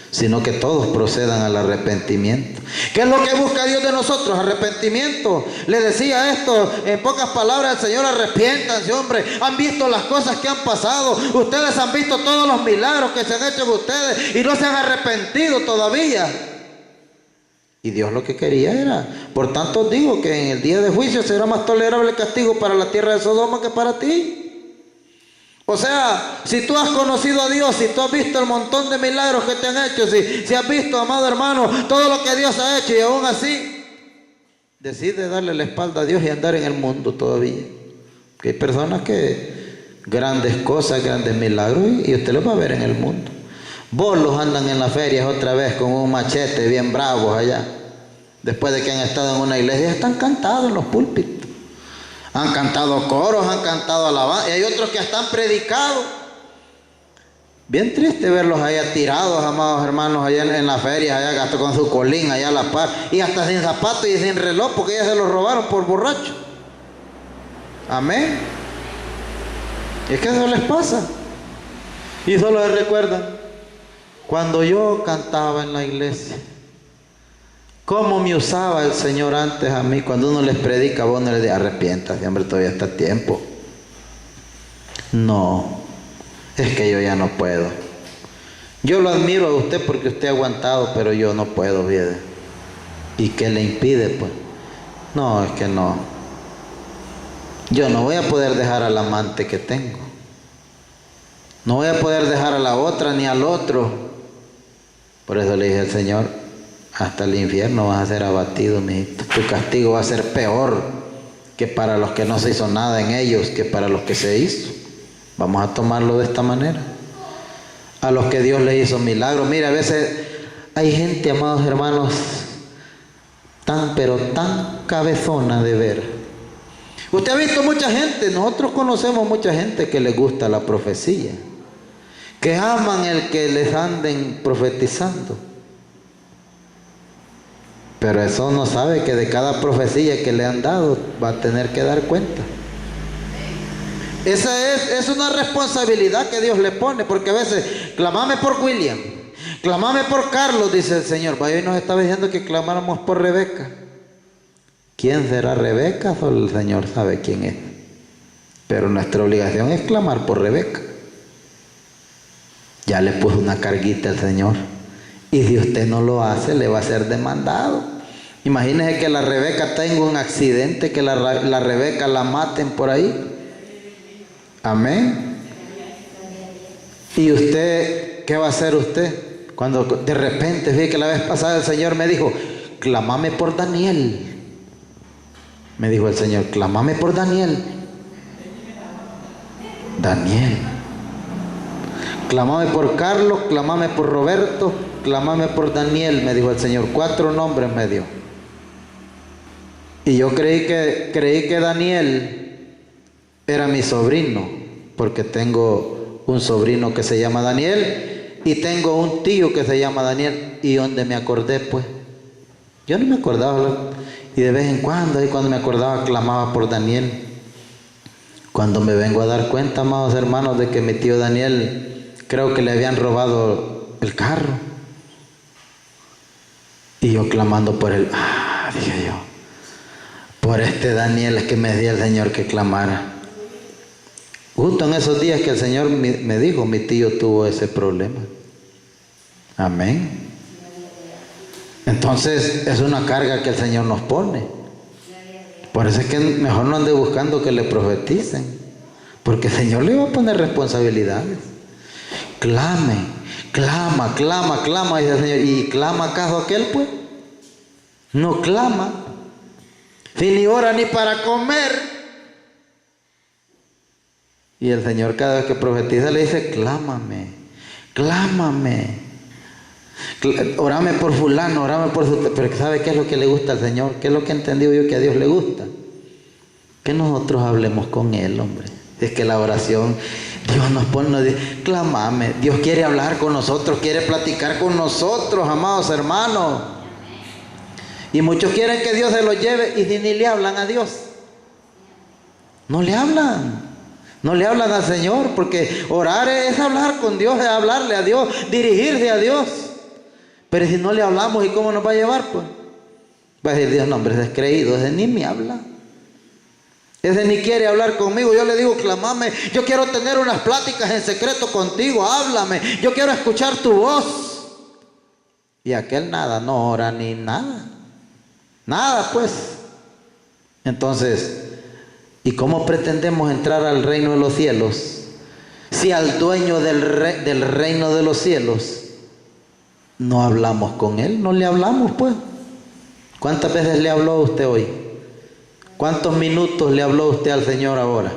sino que todos procedan al arrepentimiento. ¿Qué es lo que busca Dios de nosotros? Arrepentimiento. Le decía esto en pocas palabras al Señor: arrepiéntanse, hombre. Han visto las cosas que han pasado. Ustedes han visto todos los milagros que se han hecho en ustedes y no se han arrepentido todavía. Y Dios lo que quería era: por tanto os digo que en el día de juicio será más tolerable el castigo para la tierra de Sodoma que para ti. O sea, si tú has conocido a Dios, si tú has visto el montón de milagros que te han hecho, si has visto, amado hermano, todo lo que Dios ha hecho, y aún así decide darle la espalda a Dios y andar en el mundo todavía. Que hay personas que grandes cosas, grandes milagros, y usted los va a ver en el mundo. Bolos andan en las ferias otra vez con un machete bien bravos allá, después de que han estado en una iglesia. Están cantados en los púlpitos. Han cantado coros, han cantado alabanza, y hay otros que están predicados. Bien triste verlos allá tirados, amados hermanos, allá en la feria, allá hasta con su colín allá a la par, y hasta sin zapatos y sin reloj, porque ellos se los robaron por borracho. Amén. Y es que eso les pasa. Y solo les recuerdan: cuando yo cantaba en la iglesia, ¿cómo me usaba el Señor antes a mí? Cuando uno les predica, vos no les dices: arrepiéntase, hombre, todavía está a tiempo. No, es que yo ya no puedo. Yo lo admiro a usted porque usted ha aguantado, pero yo no puedo, ¿verdad? ¿Y qué le impide, pues? No, es que no. Yo no voy a poder dejar al amante que tengo. No voy a poder dejar a la otra ni al otro. Por eso le dije al Señor: hasta el infierno vas a ser abatido, mijito. Tu castigo va a ser peor que para los que no se hizo nada en ellos, que para los que se hizo. Vamos a tomarlo de esta manera. A los que Dios le hizo milagros. Mira, a veces hay gente, amados hermanos, pero tan cabezona de ver. Usted ha visto mucha gente, nosotros conocemos mucha gente que le gusta la profecía, que aman el que les anden profetizando. Pero eso no sabe que de cada profecía que le han dado va a tener que dar cuenta. Esa es una responsabilidad que Dios le pone, porque a veces: clamame por William, clamame por Carlos, dice el Señor. Hoy nos estaba diciendo que clamáramos por Rebeca. ¿Quién será Rebeca? Solo el Señor sabe quién es. Pero nuestra obligación es clamar por Rebeca. Ya le puso una carguita al Señor. Y si usted no lo hace, le va a ser demandado. Imagínese que la Rebeca tenga un accidente, que la Rebeca la maten por ahí. Amén. ¿Y usted qué va a hacer usted? Cuando de repente, vi que la vez pasada el Señor me dijo: clamame por Daniel. Me dijo el Señor: clamame por Daniel. Daniel. Clamame por Carlos, clamame por Roberto, clamame por Daniel, me dijo el Señor. 4 nombres me dio. Y yo creí que Daniel era mi sobrino, porque tengo un sobrino que se llama Daniel y tengo un tío que se llama Daniel. Y donde me acordé, pues, yo no me acordaba, y de vez en cuando, y cuando me acordaba, clamaba por Daniel. Cuando me vengo a dar cuenta, amados hermanos, de que mi tío Daniel, creo que le habían robado el carro. Y yo clamando por él. Dije yo, por este Daniel es que me dio el Señor que clamara. Justo en esos días que el Señor me dijo, mi tío tuvo ese problema. Amén. Entonces es una carga que el Señor nos pone. Por eso es que mejor no ande buscando que le profeticen, porque el Señor le va a poner responsabilidades. clame, clama, clama, clama, dice el Señor. ¿Y clama acaso aquel, pues? No clama, ni ora ni para comer. Y el Señor cada vez que profetiza le dice, clámame, clámame, orame por fulano, orame por su... Pero ¿sabe qué es lo que le gusta al Señor? ¿Qué es lo que he entendido yo que a Dios le gusta? Que nosotros hablemos con Él, hombre. Es que la oración, Dios nos pone, nos dice, clámame. Dios quiere hablar con nosotros, quiere platicar con nosotros, amados hermanos. Y muchos quieren que Dios se los lleve y ni le hablan a Dios. No le hablan. No le hablan al Señor, porque orar es hablar con Dios, es hablarle a Dios, dirigirse a Dios. Pero si no le hablamos, ¿y cómo nos va a llevar, pues? Va a decir Dios, no, hombre, ese es creído, ese ni me habla. Ese ni quiere hablar conmigo. Yo le digo, clamame, yo quiero tener unas pláticas en secreto contigo, háblame, yo quiero escuchar tu voz. Y aquel nada, no ora ni nada. Nada, pues. Entonces, ¿y cómo pretendemos entrar al reino de los cielos si al dueño del reino de los cielos no hablamos con él? No le hablamos, pues. ¿Cuántas veces le habló a usted hoy? ¿Cuántos minutos le habló usted al Señor ahora?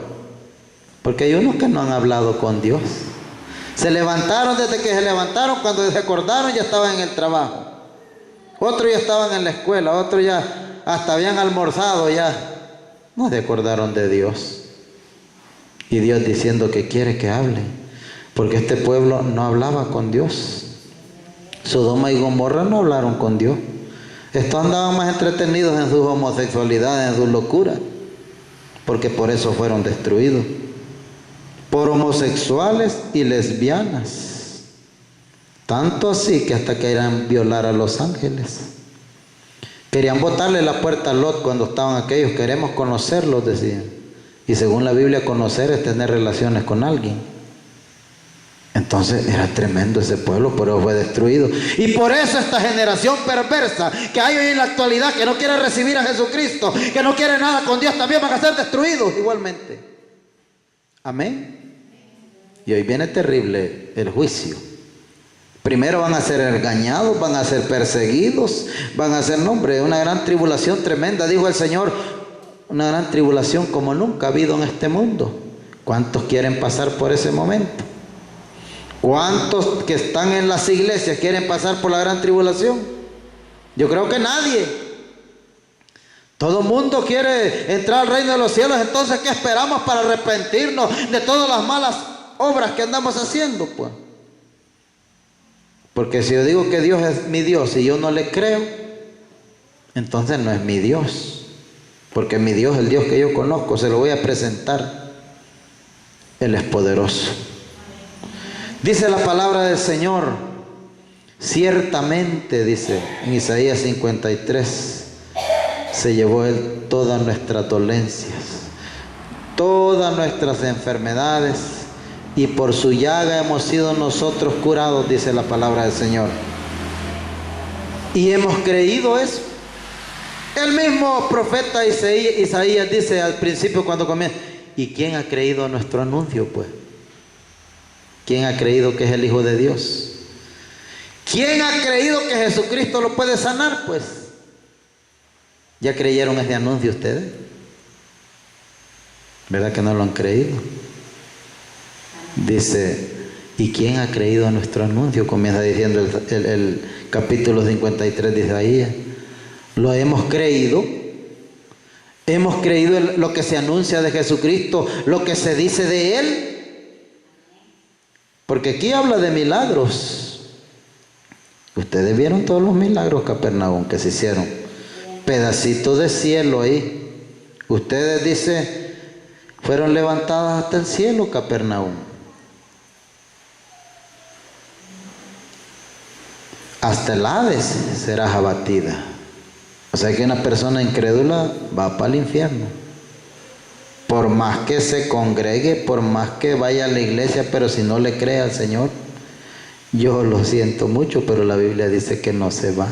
Porque hay unos que no han hablado con Dios. Se levantaron, desde que se levantaron, cuando se acordaron ya estaban en el trabajo. Otros ya estaban en la escuela, otros ya hasta habían almorzado ya. No se acordaron de Dios. Y Dios diciendo que quiere que hable, porque este pueblo no hablaba con Dios. Sodoma y Gomorra no hablaron con Dios. Estos andaban más entretenidos en sus homosexualidades, en sus locuras, porque por eso fueron destruidos. Por homosexuales y lesbianas. Tanto así que hasta querían violar a los ángeles. Querían botarle la puerta a Lot cuando estaban aquellos. Queremos conocerlos, decían. Y según la Biblia, conocer es tener relaciones con alguien. Entonces era tremendo ese pueblo, pero fue destruido. Y por eso esta generación perversa que hay hoy en la actualidad, que no quiere recibir a Jesucristo, que no quiere nada con Dios, también van a ser destruidos igualmente. Amén. Y hoy viene terrible el juicio. Primero van a ser engañados, van a ser perseguidos, van a ser, no, hombre, una gran tribulación tremenda, dijo el Señor, una gran tribulación como nunca ha habido en este mundo. ¿Cuántos quieren pasar por ese momento? ¿Cuántos que están en las iglesias quieren pasar por la gran tribulación? Yo creo que nadie. Todo el mundo quiere entrar al reino de los cielos. Entonces, ¿qué esperamos para arrepentirnos de todas las malas obras que andamos haciendo, pues? Porque si yo digo que Dios es mi Dios y yo no le creo, entonces no es mi Dios. Porque mi Dios, el Dios que yo conozco, se lo voy a presentar. Él es poderoso. Dice la palabra del Señor, ciertamente, dice en Isaías 53, se llevó Él todas nuestras dolencias, todas nuestras enfermedades, y por su llaga hemos sido nosotros curados, dice la palabra del Señor. Y hemos creído eso. El mismo profeta Isaías dice al principio cuando comienza, ¿y quién ha creído nuestro anuncio, pues? ¿Quién ha creído que es el Hijo de Dios? ¿Quién ha creído que Jesucristo lo puede sanar, pues? ¿Ya creyeron ese anuncio ustedes? ¿Verdad que no lo han creído? Dice, ¿y quién ha creído a nuestro anuncio? Comienza diciendo el capítulo 53 de Isaías. Lo hemos creído lo que se anuncia de Jesucristo, lo que se dice de Él. Porque aquí habla de milagros. Ustedes vieron todos los milagros, Capernaum, que se hicieron. Pedacito de cielo ahí. Ustedes, dice, fueron levantadas hasta el cielo, Capernaum. Hasta el Hades serás abatida. O sea que una persona incrédula va para el infierno. Por más que se congregue, por más que vaya a la iglesia, pero si no le cree al Señor, yo lo siento mucho, pero la Biblia dice que no se va.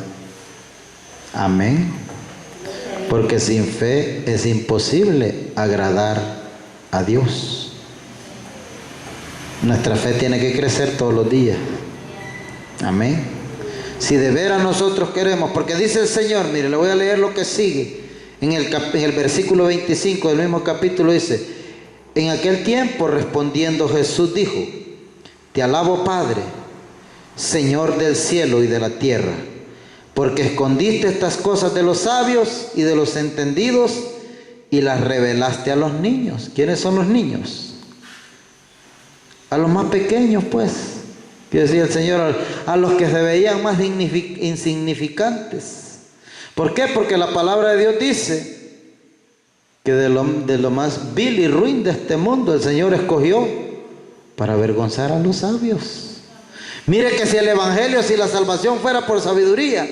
Amén. Porque sin fe es imposible agradar a Dios. Nuestra fe tiene que crecer todos los días. Amén. Si de veras nosotros queremos, porque dice el Señor, mire, le voy a leer lo que sigue. En el versículo 25 del mismo capítulo dice: en aquel tiempo respondiendo Jesús dijo: te alabo, Padre, Señor del cielo y de la tierra, porque escondiste estas cosas de los sabios y de los entendidos y las revelaste a los niños. ¿Quiénes son los niños? A los más pequeños, pues. Quiere decir el Señor, a los que se veían más insignificantes. ¿Por qué? Porque la palabra de Dios dice que de lo más vil y ruin de este mundo el Señor escogió para avergonzar a los sabios. Mire que si el evangelio, si la salvación fuera por sabiduría,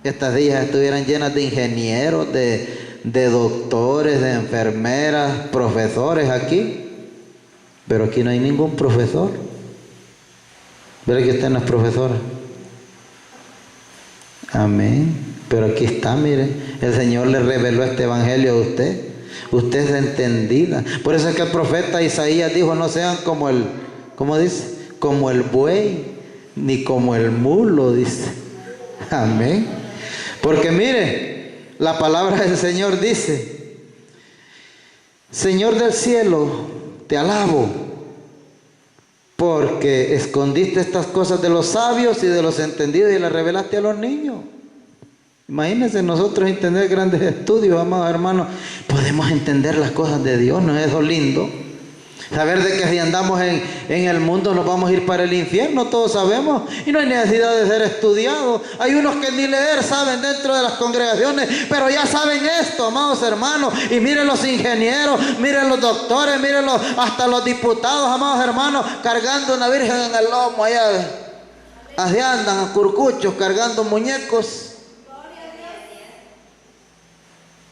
estas villas estuvieran llenas de ingenieros, de doctores, de enfermeras, profesores aquí. Pero aquí no hay ningún profesor. ¿Verá que usted no es profesora? Amén. Pero aquí está, mire, el Señor le reveló este evangelio a usted. Usted es entendida. Por eso es que el profeta Isaías dijo: no sean como el, ¿cómo dice? Como el buey, ni como el mulo, dice. Amén. Porque mire, la palabra del Señor dice: Señor del cielo, te alabo, porque escondiste estas cosas de los sabios y de los entendidos y las revelaste a los niños. Imagínense nosotros entender grandes estudios, amados hermanos. Podemos entender las cosas de Dios, ¿no es eso lindo? Saber de que si andamos en el mundo nos vamos a ir para el infierno, todos sabemos, y no hay necesidad de ser estudiados. Hay unos que ni leer saben dentro de las congregaciones, pero ya saben esto, amados hermanos. Y miren los ingenieros, miren los doctores, miren hasta los diputados, amados hermanos, cargando una virgen en el lomo allá. Así andan a curcuchos cargando muñecos.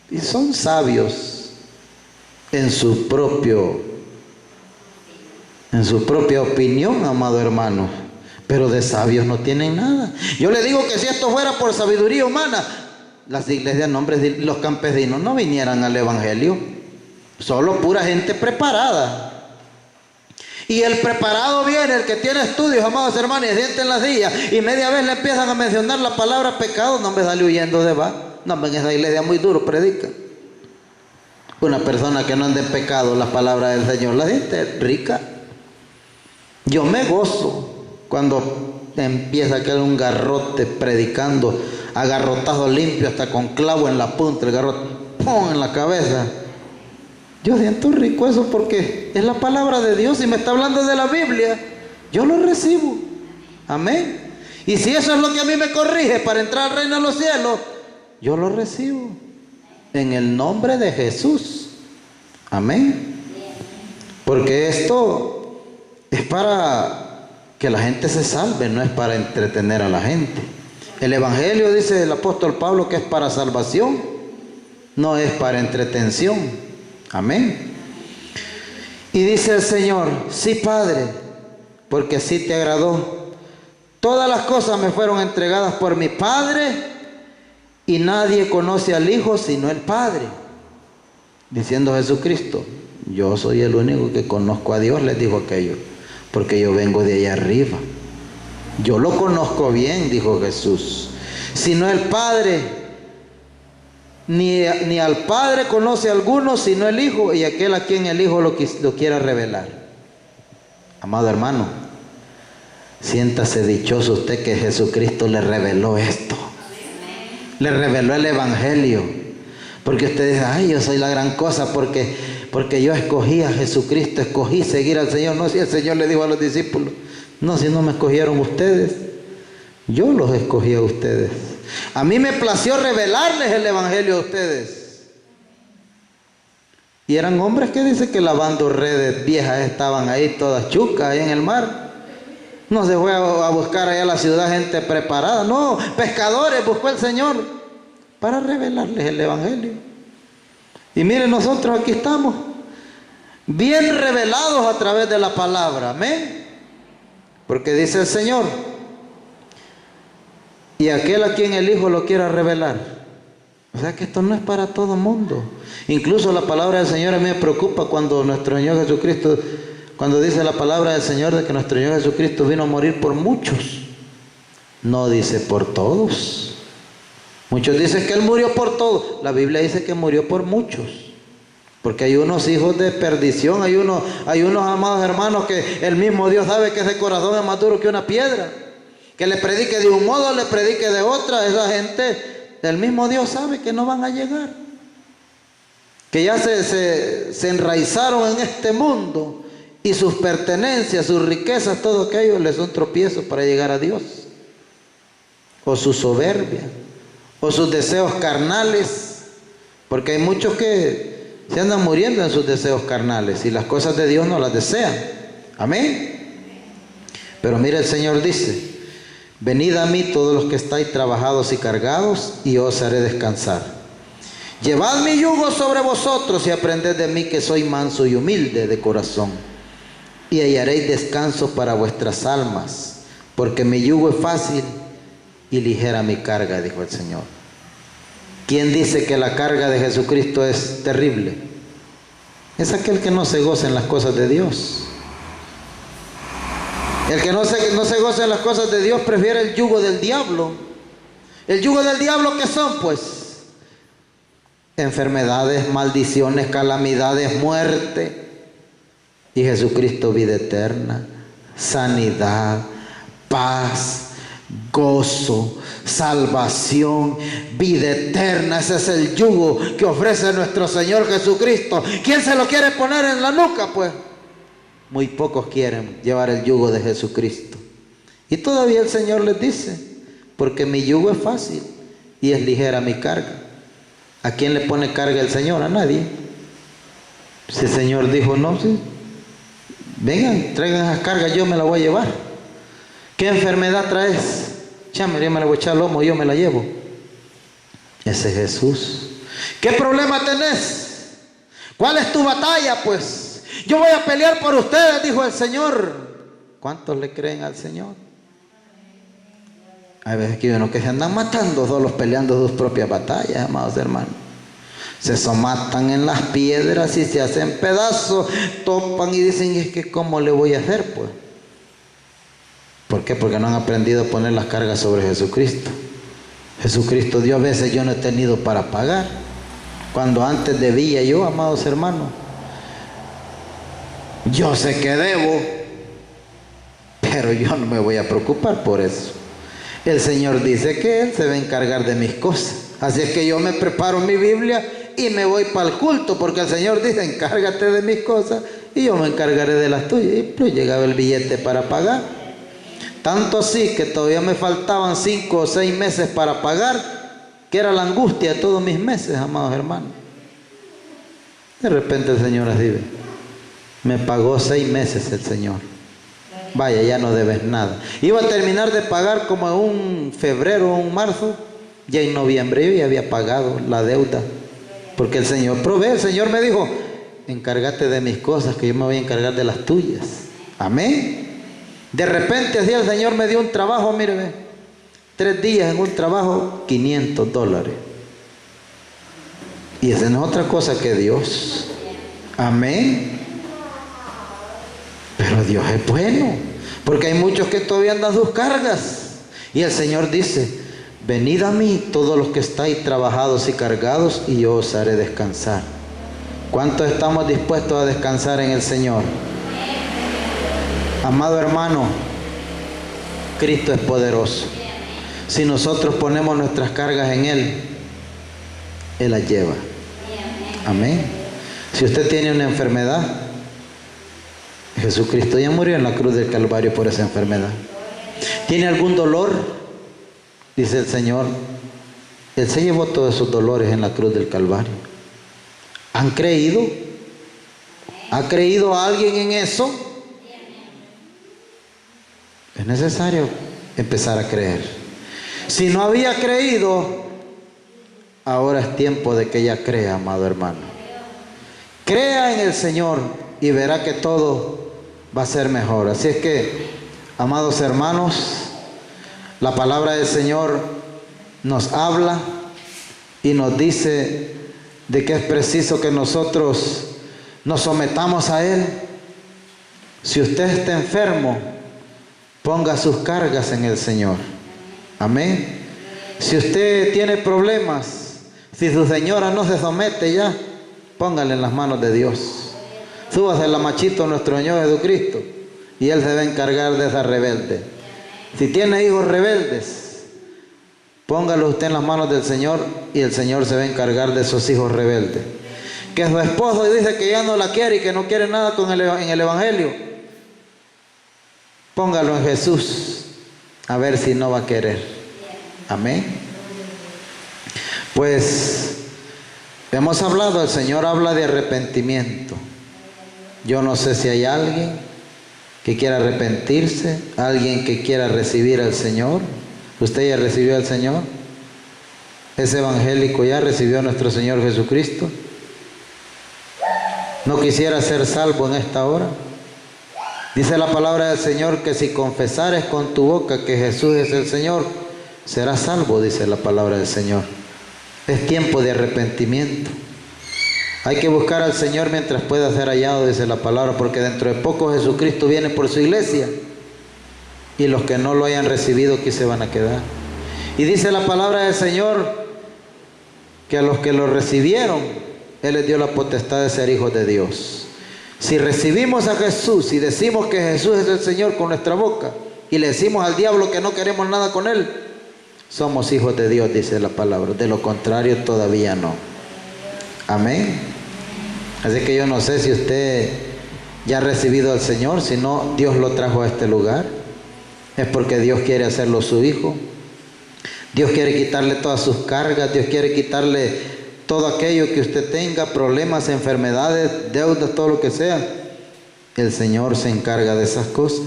Y son sabios en su propia opinión, amado hermano, pero de sabios no tienen nada. Yo le digo que si esto fuera por sabiduría humana, las iglesias, nombres, los campesinos no vinieran al evangelio. Solo pura gente preparada. Y el preparado viene, el que tiene estudios, amados hermanos, y se sienta en la silla y media vez le empiezan a mencionar la palabra pecado, no me sale huyendo de va. No, en esa iglesia muy duro predica. Una persona que no ande en pecado, la palabra del Señor, la gente es rica. Yo me gozo cuando empieza a quedar un garrote predicando, agarrotazo limpio, hasta con clavo en la punta, el garrote, ¡pum!, en la cabeza. Yo siento rico eso porque es la palabra de Dios y me está hablando de la Biblia. Yo lo recibo. Amén. Y si eso es lo que a mí me corrige para entrar al reino de los cielos, yo lo recibo en el nombre de Jesús. Amén. Porque esto es para que la gente se salve, no es para entretener a la gente. El evangelio, dice el apóstol Pablo, que es para salvación, no es para entretención. Amén. Y dice el Señor: sí, Padre, porque así te agradó. Todas las cosas me fueron entregadas por mi Padre, y nadie conoce al Hijo sino el Padre. Diciendo Jesucristo: yo soy el único que conozco a Dios, les dijo aquello, porque yo vengo de allá arriba. Yo lo conozco bien, dijo Jesús. Sino el Padre, ni al Padre conoce alguno sino el Hijo, y aquel a quien el Hijo lo quiera revelar. Amado hermano, siéntase dichoso usted que Jesucristo le reveló esto. Le reveló el evangelio. Porque usted dice: ay, yo soy la gran cosa porque yo escogí a Jesucristo, escogí seguir al Señor. No, si el Señor le dijo a los discípulos: no, si no me escogieron ustedes, yo los escogí a ustedes. A mí me plació revelarles el evangelio a ustedes. Y eran hombres que dice que lavando redes viejas estaban ahí todas chucas ahí en el mar. No se fue a buscar allá a la ciudad gente preparada. No, pescadores buscó el Señor para revelarles el evangelio. Y miren, nosotros aquí estamos, bien revelados a través de la palabra. Amén. Porque dice el Señor: y aquel a quien el Hijo lo quiera revelar. O sea que esto no es para todo mundo. Incluso la palabra del Señor a mí me preocupa cuando nuestro Señor Jesucristo cuando dice la palabra del Señor de que nuestro Señor Jesucristo vino a morir por muchos? No dice por todos. Muchos dicen que Él murió por todos. La Biblia dice que murió por muchos. Porque hay unos hijos de perdición, hay unos amados hermanos que el mismo Dios sabe que ese corazón es más duro que una piedra. Que le predique de un modo, le predique de otra. Esa gente, el mismo Dios sabe que no van a llegar. Que ya se enraizaron en este mundo y sus pertenencias, sus riquezas, todo aquello les son tropiezos para llegar a Dios. O su soberbia, o sus deseos carnales, porque hay muchos que se andan muriendo en sus deseos carnales y las cosas de Dios no las desean. Amén. Pero mira, el Señor dice: venid a mí todos los que estáis trabajados y cargados, y yo os haré descansar. Llevad mi yugo sobre vosotros y aprended de mí, que soy manso y humilde de corazón, y hallaréis descanso para vuestras almas, porque mi yugo es fácil y ligera mi carga, dijo el Señor. ¿Quién dice que la carga de Jesucristo es terrible? Es aquel que no se goza en las cosas de Dios. El que no se goza en las cosas de Dios prefiere el yugo del diablo. ¿El yugo del diablo qué son? Pues enfermedades, maldiciones, calamidades, muerte. Y Jesucristo, vida eterna, sanidad, paz, gozo, salvación, vida eterna. Ese es el yugo que ofrece nuestro Señor Jesucristo. ¿Quién se lo quiere poner en la nuca? Pues muy pocos quieren llevar el yugo de Jesucristo. Y todavía el Señor les dice: porque mi yugo es fácil y es ligera mi carga. ¿A quién le pone carga el Señor? A nadie. Si el Señor dijo: no, sí, vengan, traigan esas cargas, yo me la voy a llevar. ¿Qué enfermedad traes? Chámale, yo me la voy a echar al lomo, yo me la llevo. Ese es Jesús. ¿Qué problema tenés? ¿Cuál es tu batalla? Pues yo voy a pelear por ustedes, dijo el Señor. ¿Cuántos le creen al Señor? Hay veces que uno que se andan matando solos, peleando sus propias batallas, amados hermanos. Se somatan en las piedras y se hacen pedazos, topan y dicen: es que ¿cómo le voy a hacer? Pues ¿por qué? Porque no han aprendido a poner las cargas sobre Jesucristo. Jesucristo dio. A veces yo no he tenido para pagar, cuando antes debía yo, amados hermanos. Yo sé que debo, pero yo no me voy a preocupar por eso. El Señor dice que Él se va a encargar de mis cosas. Así es que yo me preparo mi Biblia y me voy para el culto, porque el Señor dice: encárgate de mis cosas y yo me encargaré de las tuyas. Y pues llegaba el billete para pagar. Tanto así que todavía me faltaban 5 o 6 meses para pagar, que era la angustia de todos mis meses, amados hermanos. De repente el Señor así ve: me pagó 6 meses el Señor. Vaya, ya no debes nada. Iba a terminar de pagar como en un febrero o un marzo. Ya en noviembre yo ya había pagado la deuda, porque el Señor provee. El Señor me dijo: encárgate de mis cosas, que yo me voy a encargar de las tuyas. Amén. De repente así el Señor me dio un trabajo, mire, 3 días en un trabajo, $500. Y esa no es otra cosa que Dios. Amén. Pero Dios es bueno, porque hay muchos que todavía andan sus cargas. Y el Señor dice: venid a mí todos los que estáis trabajados y cargados, y yo os haré descansar. ¿Cuántos estamos dispuestos a descansar en el Señor? Amado hermano, Cristo es poderoso. Si nosotros ponemos nuestras cargas en Él, Él las lleva. Amén. Si usted tiene una enfermedad, Jesucristo ya murió en la cruz del Calvario por esa enfermedad. ¿Tiene algún dolor? Dice el Señor: Él se llevó todos esos dolores en la cruz del Calvario. ¿Han creído? ¿Ha creído alguien en eso? Es necesario empezar a creer. Si no había creído, ahora es tiempo de que ya crea, amado hermano. Crea en el Señor y verá que todo va a ser mejor. Así es que, amados hermanos, la palabra del Señor nos habla y nos dice de que es preciso que nosotros nos sometamos a Él. Si usted está enfermo, ponga sus cargas en el Señor. Amén. Si usted tiene problemas, si su señora no se somete ya, póngale en las manos de Dios. Súbase la machito a nuestro Señor Jesucristo y Él se va a encargar de esa rebelde. Si tiene hijos rebeldes, póngalo usted en las manos del Señor y el Señor se va a encargar de esos hijos rebeldes. Que su esposo dice que ya no la quiere y que no quiere nada en el Evangelio, póngalo en Jesús, a ver si no va a querer. Amén. Pues hemos hablado, el Señor habla de arrepentimiento. Yo no sé si hay alguien que quiera arrepentirse, alguien que quiera recibir al Señor. ¿Usted ya recibió al Señor? ¿Es evangélico ya? ¿Recibió a nuestro Señor Jesucristo? ¿No quisiera ser salvo en esta hora? Dice la palabra del Señor que si confesares con tu boca que Jesús es el Señor, serás salvo, dice la palabra del Señor. Es tiempo de arrepentimiento. Hay que buscar al Señor mientras pueda ser hallado, dice la palabra, porque dentro de poco Jesucristo viene por su iglesia y los que no lo hayan recibido aquí se van a quedar. Y dice la palabra del Señor que a los que lo recibieron, Él les dio la potestad de ser hijos de Dios. Si recibimos a Jesús y decimos que Jesús es el Señor con nuestra boca y le decimos al diablo que no queremos nada con Él, somos hijos de Dios, dice la palabra. De lo contrario, todavía no. Amén. Así que yo no sé si usted ya ha recibido al Señor, si no, Dios lo trajo a este lugar. Es porque Dios quiere hacerlo su hijo. Dios quiere quitarle todas sus cargas, Dios quiere quitarle todo aquello que usted tenga, problemas, enfermedades, deudas, todo lo que sea. El Señor se encarga de esas cosas.